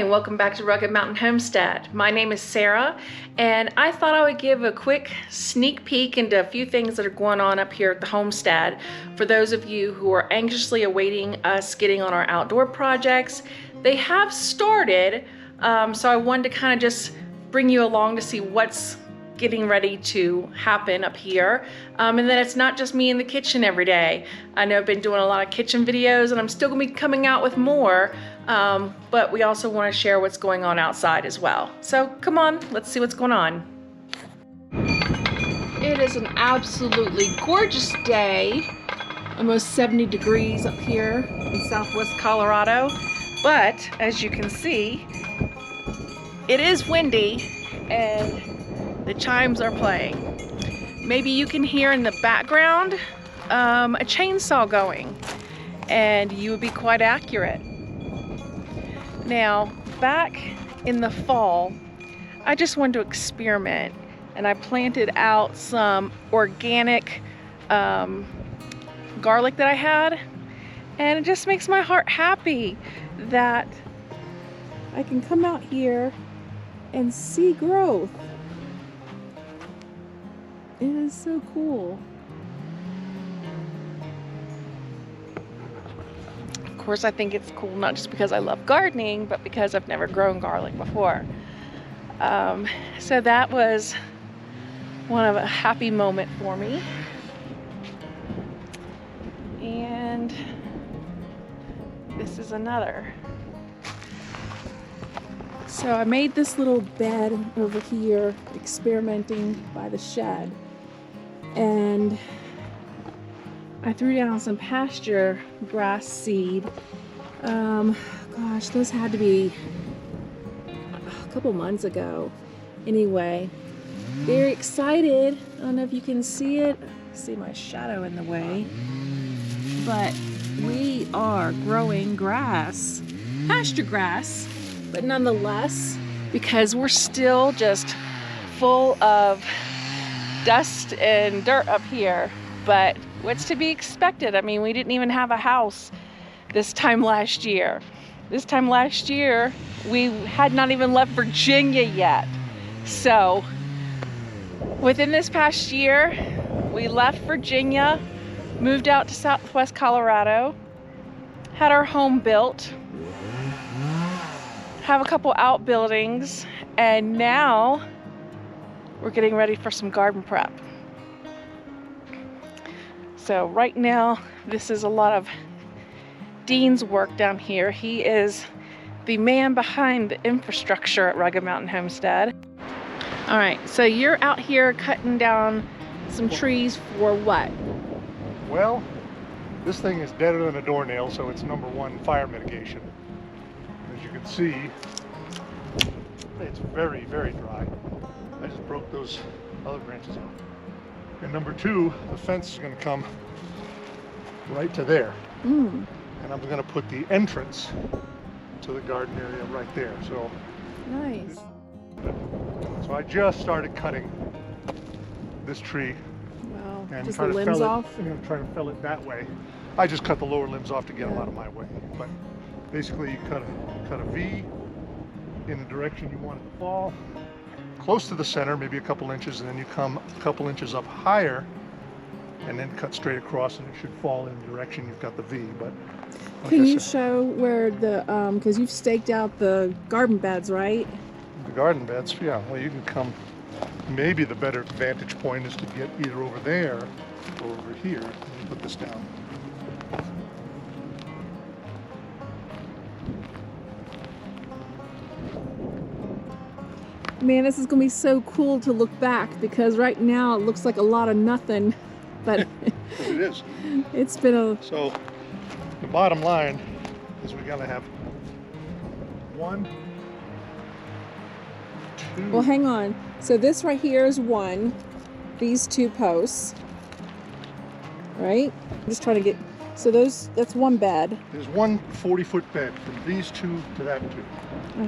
Hi, welcome back to Rugged Mountain Homestead. My name is Sarah, and I thought I would give a quick sneak peek into a few things that are going on up here at the homestead for those of you who are anxiously awaiting us getting on our outdoor projects. They have started, so I wanted to kind of just bring you along to see what's getting ready to happen up here, and then it's not just me in the kitchen every day. I know I've been doing a lot of kitchen videos and I'm still gonna be coming out with more, but we also want to share what's going on outside as well. So come on, let's see what's going on. It is an absolutely gorgeous day, almost 70 degrees up here in Southwest Colorado, but as you can see, it is windy and the chimes are playing. Maybe you can hear in the background a chainsaw going, and you would be quite accurate. Now, back in the fall, I just wanted to experiment, and I planted out some organic garlic that I had, and it just makes my heart happy that I can come out here and see growth. It is so cool. Of course, I think it's cool not just because I love gardening, but because I've never grown garlic before. So that was one of a happy moment for me. And this is another. So I made this little bed over here, experimenting by the shed. And I threw down some pasture grass seed. Gosh, those had to be a couple months ago. Anyway, very excited. I don't know if you can see it. See my shadow in the way. But we are growing grass, pasture grass, but nonetheless, because we're still just full of dust and dirt up here, but what's to be expected? I mean, we didn't even have a house this time last year. This time last year, we had not even left Virginia yet. So within this past year, we left Virginia, moved out to Southwest Colorado, had our home built, have a couple outbuildings, and now we're getting ready for some garden prep. So right now, this is a lot of Dean's work down here. He is the man behind the infrastructure at Rugged Mountain Homestead. All right, so you're out here cutting down some trees for what? Well, this thing is deader than a doornail, so it's #1 fire mitigation. As you can see, it's very, very dry. I just broke those other branches out. And #2, the fence is going to come right to there. And I'm going to put the entrance to the garden area right there. So nice. So I just started cutting this tree. Wow. And just try the to limbs fell off? it, try to fell it that way. I just cut the lower limbs off to get them out of my way. But basically, you cut a V in the direction you want it to fall, close to the center, maybe a couple inches, and then you come a couple inches up higher, and then cut straight across, and it should fall in the direction you've got the V. But like can you show where the because you've staked out the garden beds, right? The garden beds, yeah. Well, you can come. Maybe the better vantage point is to get either over there or over here. Let me put this down. Man, this is gonna be so cool to look back, because right now it looks like a lot of nothing, but It is. it's been a... So the bottom line is we gotta have 1, 2. Well, hang on. So this right here is one, these 2 posts, right? I'm just trying to get, so that's one bed. There's one 40-foot bed from these 2 to that 2.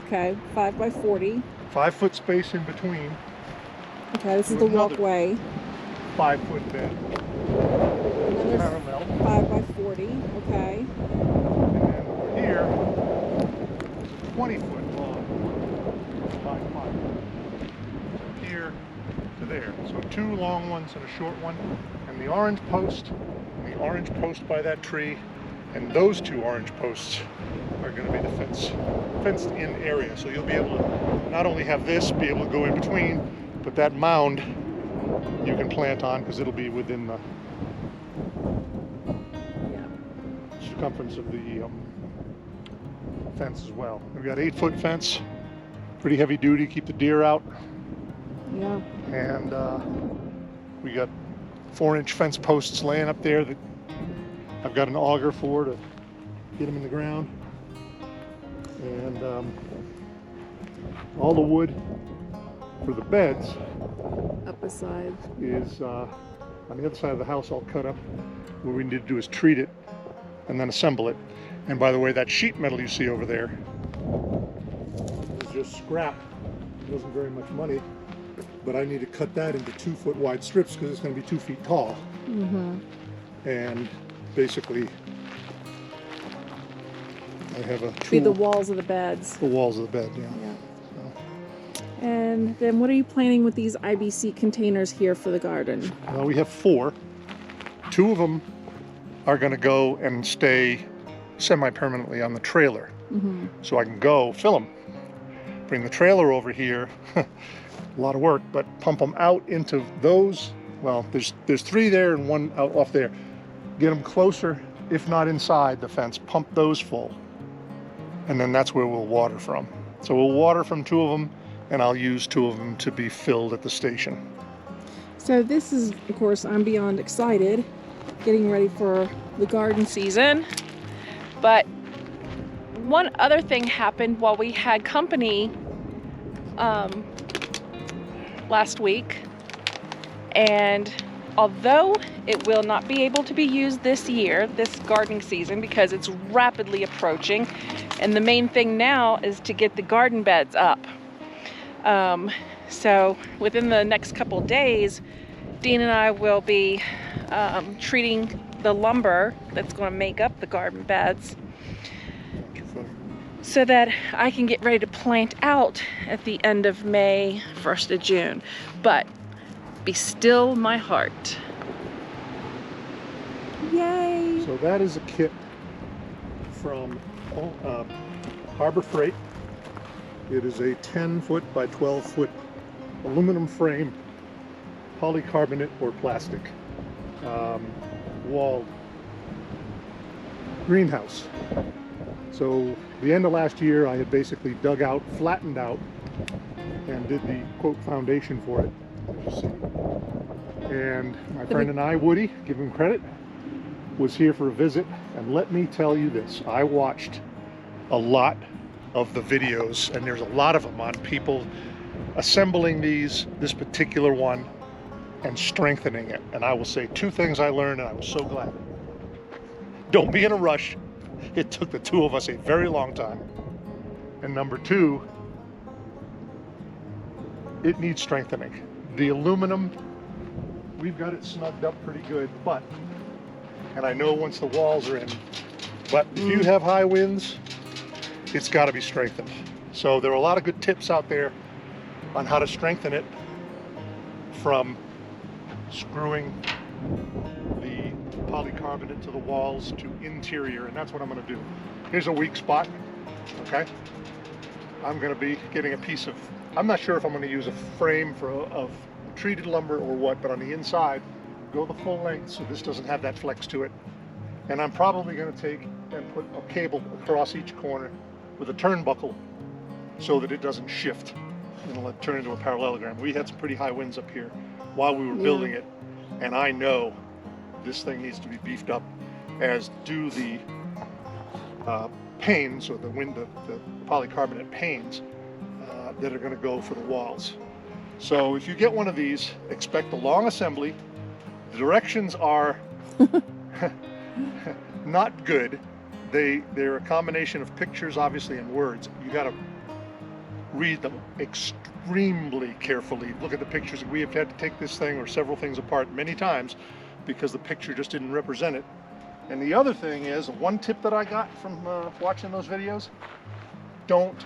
Okay, 5 by 40. 5-foot space in between. Okay, this is the walkway. 5-foot bed. Another Parallel. 5 by 40. Okay. And then over here, 20-foot long by 5. Here to there. So 2 long ones and a short one. And the orange post by that tree, and those 2 orange posts are going to be the fenced in area. So you'll be able to not only have this be able to go in between, but that mound you can plant on because it'll be within the circumference of the fence as well. We've got 8-foot fence, pretty heavy duty, keep the deer out. Yeah. And we got 4-inch fence posts laying up there that I've got an auger for to get them in the ground. And all the wood for the beds Up a side. is on the other side of the house, all cut up. What we need to do is treat it and then assemble it. And by the way, that sheet metal you see over there is just scrap. It wasn't very much money, but I need to cut that into 2-foot wide strips because it's going to be 2 feet tall. Mm-hmm. And basically, I have a tool. Be the walls of the beds. The walls of the bed, yeah. Yeah. So, And then what are you planning with these IBC containers here for the garden? well, we have 4. 2 of them are going to go and stay semi-permanently on the trailer. Mm-hmm. So I can go fill them, bring the trailer over here, a lot of work, but pump them out into those. Well, there's 3 there and 1 out off there. Get them closer, if not inside the fence, pump those full. And then that's where we'll water from. So we'll water from 2 of them, and I'll use 2 of them to be filled at the station. So this is, of course, I'm beyond excited, getting ready for the garden season. But one other thing happened while we had company last week. And although it will not be able to be used this year, this gardening season, because it's rapidly approaching, and the main thing now is to get the garden beds up. So within the next couple days, Dean and I will be treating the lumber that's going to make up the garden beds so that I can get ready to plant out at the end of May, 1st of June. But be still my heart. Yay! So that is a kit from Harbor Freight. It is a 10-foot by 12-foot aluminum frame, polycarbonate or plastic walled greenhouse. So the end of last year, I had basically dug out, flattened out, and did the quote foundation for it. As you see. And my friend and I, Woody, give him credit, was here for a visit. And let me tell you this, I watched a lot of the videos, and there's a lot of them on people assembling this particular one and strengthening it. And I will say 2 things I learned, and I was so glad. Don't be in a rush. It took the 2 of us a very long time. And number 2, it needs strengthening. The aluminum, we've got it snugged up pretty good, but, and I know once the walls are in, but if you have high winds, it's got to be strengthened. So there are a lot of good tips out there on how to strengthen it, from screwing the polycarbonate to the walls to interior, and that's what I'm going to do. Here's a weak spot, okay? I'm going to be getting a piece of, I'm not sure if I'm going to use a frame of treated lumber or what, but on the inside, go the full length so this doesn't have that flex to it. And I'm probably going to take and put a cable across each corner with a turnbuckle so that it doesn't shift and it'll turn into a parallelogram. We had some pretty high winds up here while we were building it, and I know this thing needs to be beefed up, as do the panes, or the polycarbonate panes that are going to go for the walls. So if you get one of these, expect a long assembly. The directions are not good. They're a combination of pictures, obviously, and words. You got to read them extremely carefully. Look at the pictures. We have had to take this thing or several things apart many times because the picture just didn't represent it. And the other thing is, one tip that I got from watching those videos, don't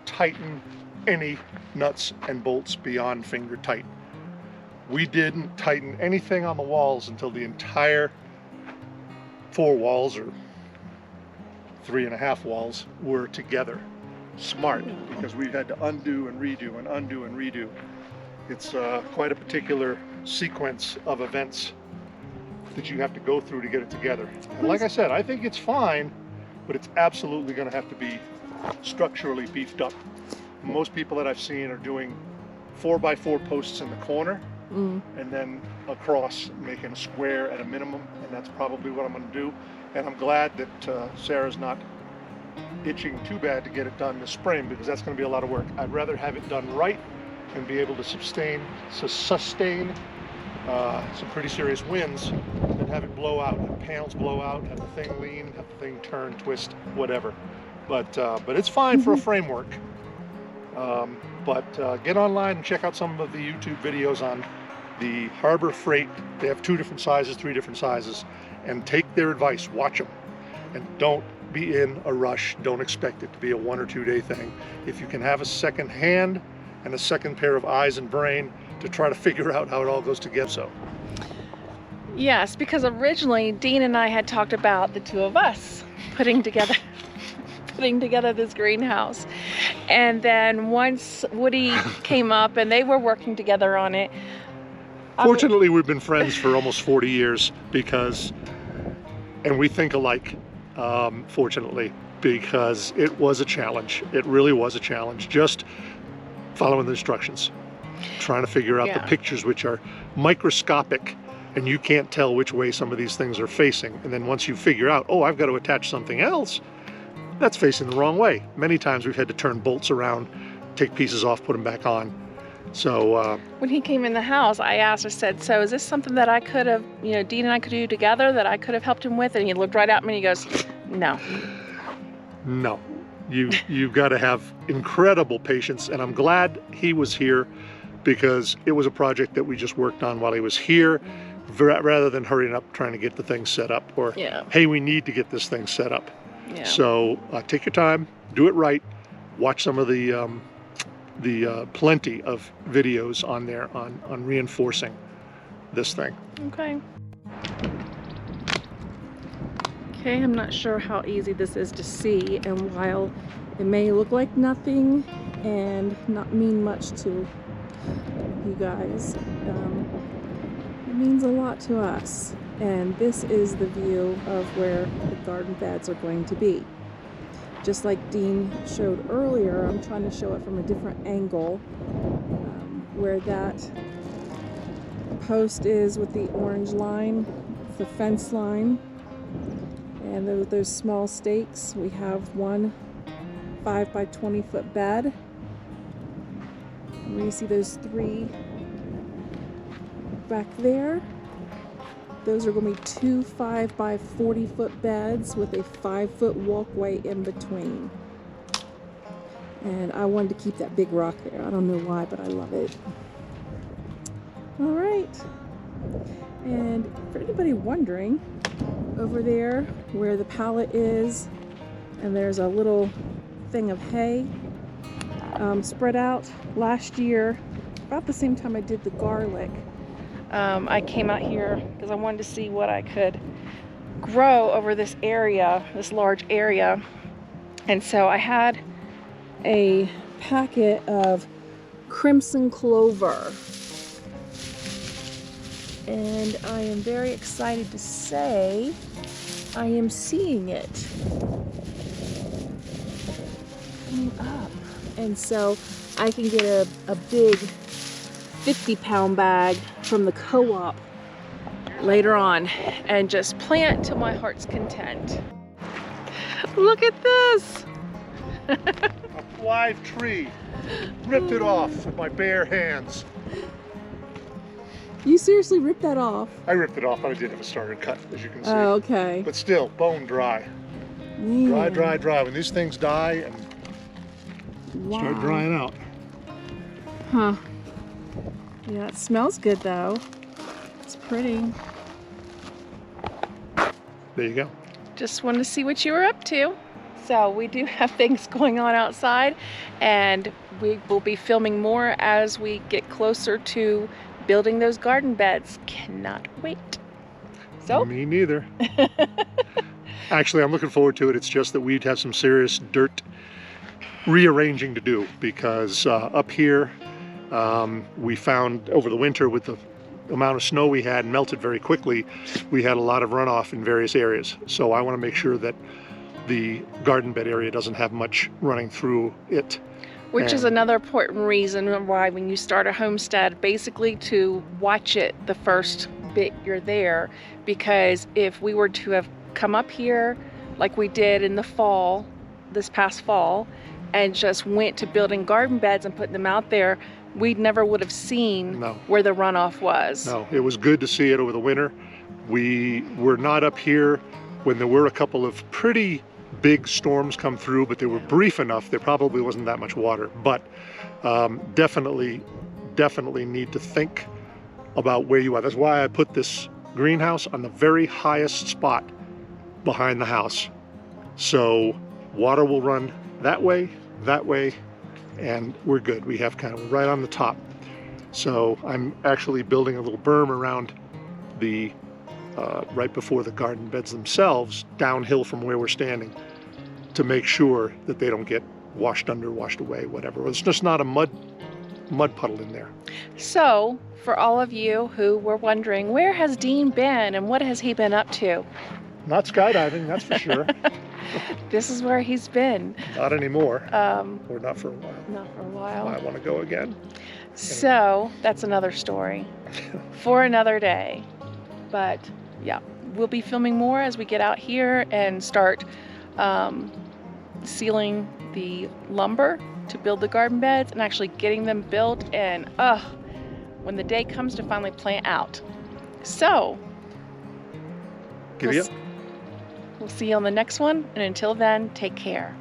tighten any nuts and bolts beyond finger tight. We didn't tighten anything on the walls until the entire 4 walls or 3.5 walls were together. Smart, because we had to undo and redo and undo and redo. It's quite a particular sequence of events that you have to go through to get it together. And like I said, I think it's fine, but it's absolutely going to have to be structurally beefed up. Most people that I've seen are doing 4x4 posts in the corner and then across, making a square at a minimum, and that's probably what I'm going to do. And I'm glad that Sarah's not itching too bad to get it done this spring, because that's going to be a lot of work. I'd rather have it done right and be able to sustain some pretty serious winds than have it blow out, have panels blow out, have the thing lean, have the thing turn, twist, whatever. But it's fine for a framework. Get online and check out some of the YouTube videos on the Harbor Freight. They have 2 different sizes, 3 different sizes, and take their advice, watch them, and don't be in a rush. Don't expect it to be a 1 or 2 day thing. If you can have a second hand and a second pair of eyes and brain to try to figure out how it all goes together. So Yes, because originally Dean and I had talked about the 2 of us putting together this greenhouse. And then once Woody came up and they were working together on it. Fortunately, we've been friends for almost 40 years and we think alike, fortunately, because it was a challenge. It really was a challenge, just following the instructions, trying to figure out the pictures, which are microscopic, and you can't tell which way some of these things are facing. And then once you figure out, oh, I've got to attach something else, that's facing the wrong way. Many times we've had to turn bolts around, take pieces off, put them back on. So when he came in the house, I said, so is this something that I could have, Dean and I could do together, that I could have helped him with? And he looked right at me and he goes, no. No, you've got to have incredible patience. And I'm glad he was here, because it was a project that we just worked on while he was here, rather than hurrying up trying to get the thing set up, or hey, we need to get this thing set up. Yeah. So take your time, do it right, watch some of the plenty of videos on there on reinforcing this thing. Okay, I'm not sure how easy this is to see, and while it may look like nothing and not mean much to you guys, it means a lot to us. And this is the view of where the garden beds are going to be. Just like Dean showed earlier, I'm trying to show it from a different angle, where that post is with the orange line, the fence line, and those small stakes. We have one 5 by 20 foot bed. And you see those 3 back there. Those are going to be 2 5 by 40 foot beds with a 5 foot walkway in between. And I wanted to keep that big rock there. I don't know why, but I love it. All right. And for anybody wondering, over there where the pallet is, and there's a little thing of hay spread out. Last year, about the same time I did the garlic, I came out here because I wanted to see what I could grow over this area, this large area. And so I had a packet of crimson clover. And I am very excited to say I am seeing it coming up. And so I can get a big 50-pound bag from the co-op later on and just plant to my heart's content. Look at this! A live tree. Ripped it off with my bare hands. You seriously ripped that off? I ripped it off, but I did have a starter cut, as you can see. Oh, okay. But still, bone dry. Yeah. Dry. When these things die and start drying out. Huh. Yeah, it smells good though. It's pretty. There you go. Just wanted to see what you were up to. So we do have things going on outside, and we will be filming more as we get closer to building those garden beds. Cannot wait. So Me neither. Actually, I'm looking forward to it. It's just that we'd have some serious dirt rearranging to do, because up here we found over the winter, with the amount of snow we had melted very quickly, we had a lot of runoff in various areas. So I want to make sure that the garden bed area doesn't have much running through it. which is another important reason why when you start a homestead, basically to watch it the first bit you're there, because if we were to have come up here like we did in the fall, this past fall, and just went to building garden beds and putting them out there, we never would have seen No. where the runoff was. No, it was good to see it over the winter. We were not up here when there were a couple of pretty big storms come through, but they were brief enough. There probably wasn't that much water, but definitely need to think about where you are. That's why I put this greenhouse on the very highest spot behind the house. So water will run that way, and we're good. We have kind of right on the top. So I'm actually building a little berm around the right before the garden beds themselves, downhill from where we're standing, to make sure that they don't get washed under, washed away, whatever. It's just not a mud puddle in there. So for all of you who were wondering, where has Dean been and what has he been up to? Not skydiving, that's for sure. This is where he's been. Not anymore. Or Or not for a while. not for a while. I want to go again. So that's another story for another day. But yeah, we'll be filming more as we get out here and start sealing the lumber to build the garden beds and actually getting them built, and when the day comes to finally plant out. So Giddy up. we'll see you on the next one, and until then, take care.